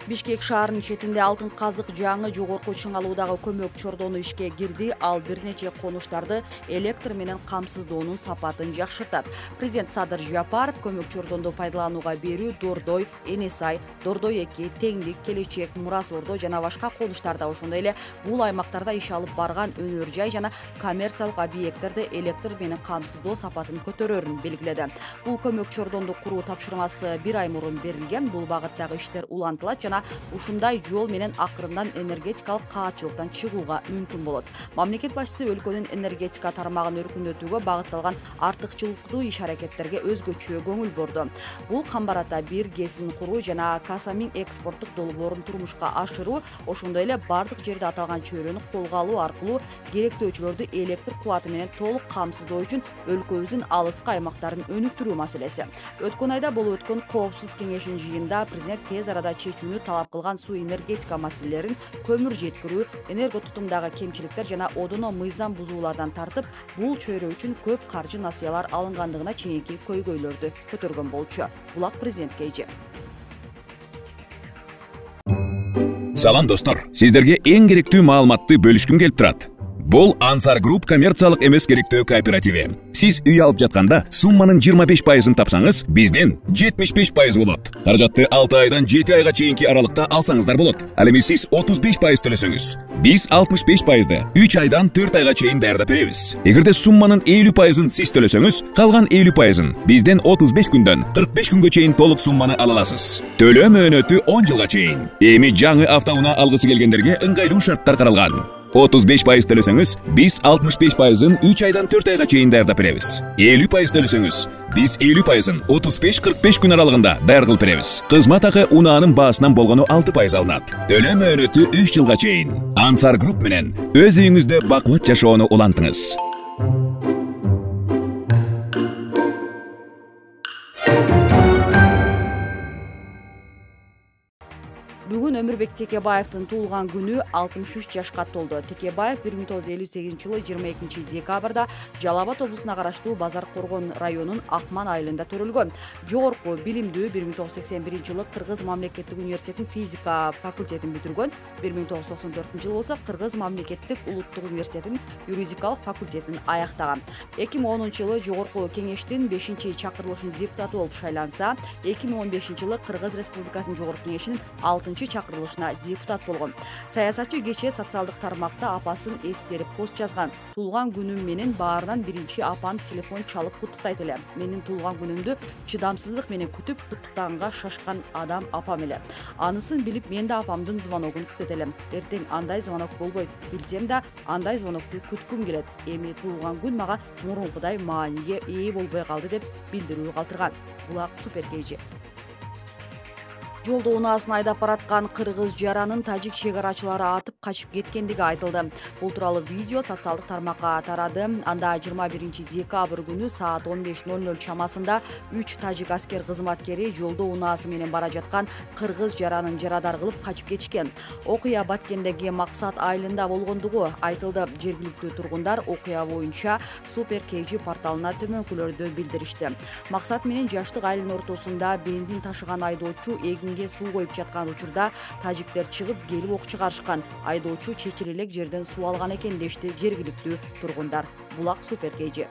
Бишкек шаарынын четинде алтын казык жаңы жогорку чыңалуудагы көмөк чордону ишке кирди. Ал бир нече конуштарды электр менен камсыздоонун сапатын жакшыртат. Президент Садыр Жапаров көмөк чордонду пайдаланууга берүү Дордой, Энесай, Дордой 2, Теңдик, Келечек, Мурас Ордо жана башка конуштарда, ошондой эле бул аймактарда иш алып барган өнөр жай жана коммерциялык объекттерде электр менен камсыздоо сапатын көтөрөрүн белгиледи. Бул көмөк чордонду куруу тапшырмасы 1 ай мурун берилген. Бул багыттагы иштер улантылат жана ушундай жол менен акырындан энергетикалык каатчылыктан чыгууга мүмкүн болот. Мамлекет башчысы өлкөнүн энергетика тармагын өркүндөтүүгө багытталган артыкчылыктуу иш-аракеттерге өзгөчө көңүл бурду. Бул Камбарата 1 ГЭСин куруу жана Касамин экспорттук долбоорун турмушка ашыруу, ошондой эле бардык жерде аталган чөйрөнү колго алуу аркылуу керектөөчүлөрдү электр кубаты менен толук камсыздоо үчүн өлкөбүздүн алыскы аймактарын өнүктүрүү маселеси. Өткөн айда болуп өткөн Коопсуздук кеңешинин жыйынында президент тез арада чечүүнү талап кылган суу энергетика маселелерин, көмүр жеткирүү, энерго тутумдагы кемчиликтер жана одоно мыйзам бузуулардан тартып, бул чөйрө үчүн көп каржы насыялар алынгандыгына чейинки көйгөйлөрдү көтөргөн болчу. Булак президентке эже. Салам достор, сиздерге эң керектүү маалыматты бөлүшкүм келип турат. Бул Ансар Групп коммерциялык эмес керектөө кооперативи. Сиз үй алып жатканда сумманын 25%-ын тапсаңыз, бизден 75% болот. Каражатты 6 айдан 7 айга чейинки аралыкта алсаңыздар болот. Ал эми сиз 35% төлөсөңүз, биз 65%ды 3 айдан 4 айга чейин даярдап беребиз. Эгерде сумманын 50%-ын сиз төлөсөңүз, калган 50%-ын бизден 35 күндөн 45 күнгө чейин толук сумманы ала аласыз. Төлөө мөөнөтү 10 жылга чейин. Эми жаңы автоунаа алгысы келгендерге ыңгайлуу шарттар каралган. 35% төлөсөңүз, биз 65%-ын 3 айдан 4 айга чейин даярдап беребиз. 50% төлөсөңүз, биз 50%-ын 35-45 күн аралыгында даяр кылып беребиз. Кызмат акы унаанын баасынан болгону 6% алынат. Төлөө мөөнөтү 3 жылга чейин. Ансар Групп менен өз үйүңүздө бакыт жашоону улантыңыз. Бүгүн Өмүрбек Текебаевдин туулган күнү 63 жашка толду. Текебаев 1958-жылы 22 декабрда Жалал Абад облусуна караштуу Базар Коргон районунун Акман айылында төрөлгөн. Жогорку билимдүү 1981-жылы Кыргыз мамлекеттик университетинин физика факультетин бүтүргөн. 1994-жылы болсо Кыргыз мамлекеттик улуттук университетинин юридикалык факультетин аяктаган. 2010-жылы Жогорку кеңештин 5-чакырылышынын депутаты болуп шайланса, 2015-жылы Кыргыз Республикасынын Жогорку кеңешинин 6 чакырылышына депутат болгон. Саясатчы кечээ социалдык тармакта апасын эскерип пост жазган. Туулган күнүм менен баарынан биринчи апам телефон чалып куттуктайт эле. Менин туулган күнүмдү чыдамсыздык менен күтүп куттуктаганга шашкан адам апам эле. Анысын билип мен да апамдын звоногун күтөт элем. Эртең андай звонок болбойт. Билсем да андай звонокту күткүм келет. Эми туулган күн мага мурункудай мааниге ээ болбой калды деп билдирүү калтырган. Булак супер KG. Жолдо унаасын айдап бараткан кыргыз жаранын тажик чегарачылары атып качып кеткендиги айтылды. Бул тууралуу видео социалдык тармакка тарады. Анда 21 декабрь күнү саат 15:00 чамасында 3 тажик аскер кызматкери жолдо унаасы менен бара жаткан кыргыз жаранын жарадар кылып качып кетишкен. Окуя Баткендеги Максат айылында болгондугу айтылды. Жергиликтүү тургундар окуя боюнча Супер KG порталына төмөнкүлөрдү билдиришти. Максат менен жаштык айылдын ортосунда бензин ташыган айдоочу суу коюп жаткан учурда тажиктер чыгып келип ок чыгарышкан. Айдоочу чечил элек жерден суу алган экен дешти жергиликтүү тургундар. Булак Супер KG.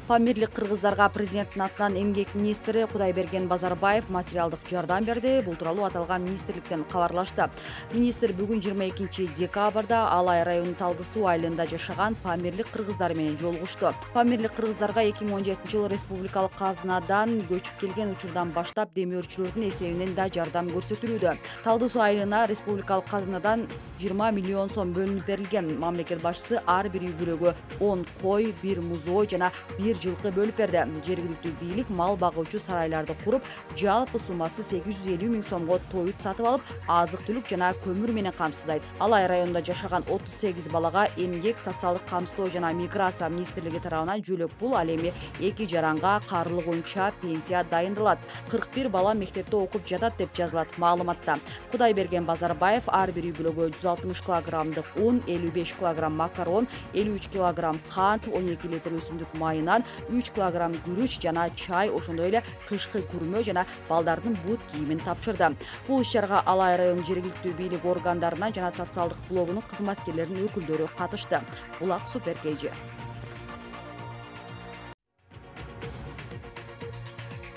Памирлик кыргыздарга президенттин атынан эмгек министри Кудайберген Базарбаев материалдык жардам берди. Бул тууралуу аталган министрликтен кабарлашты. Министр бүгүн 22 декабрда Алай районунун Талды суу айылында жашаган памирлик кыргыздар менен жолугушту. Памирлик кыргыздарга 2017-жылы республикалык казынадан көчүп келген учурдан баштап демөөрчүлөрдүн эсебинен да жардам көрсөтүлүүдө. Талды суу айылына республикалык казынадан 20 миллион сом бөлүнүп берилген. Мамлекет башчысы ар бир үй бүлөгө 10 кой, 1 музой жана 1 жылкы бөлүп берди. Жергиликтүү бийлик мал багуучу сарайларды куруп, жалпы суммасы 850 миң сомго тоют сатып алып, азык-түлүк жана көмүр менен камсыздайт. Алай районунда жашаган 38 балага эмгек, социалдык камсыздоо жана миграция министрлиги тарабынан жөлөк пул, ал эми 2 жаранга карылык боюнча пенсия дайындалат. 41 бала мектепте окуп жатат деп жазылат маалыматта. Кудайберген Базарбаев ар бир үй бүлөгө 160 килограммдык un, 55 килограмм макарон, 53 килограмм кант, 12 литр өсүмдүк майынан, 3 килограмм күрүч жана чай, ошондой эле кышкы күрмө жана балдардын бут кийимин тапшырды. Бул иш-чарага Алай районунун жергиликтүү бийлик органдарынан жана социалдык блогунун кызматкерлеринин өкүлдөрү катышты. Булак Супер KG.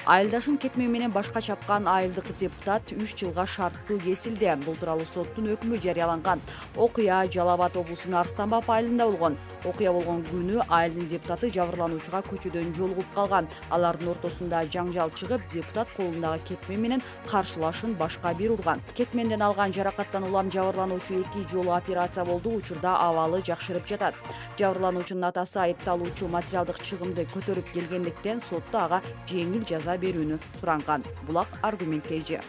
Айылдашын кетме менен башка чапкан айылдык депутат 3 жылга шарттуу кесилди. Бул тууралуу соттун өкмү жарыяланган. Окуя Жалал Абад облусунун Арстанбап айылында болгон. Окуя болгон күнү айылдын депутаты жабырлануучуга көчөдөн жолугуп калган. Алардын ортосунда жаңжал чыгып, депутат колундагы кетме менен каршылашын башка бир урган. Кетменден алган жаракаттан улам жабырлануучу 2 жолу операция болду. Учурда абалы жакшырып жатат. Жабырлануучунун атасы айыпталуучу материалдык чыгымды көтөрүп келгендиктен сотто ага жеңил жаза берүүнү суранган. Булак Аргумент KG.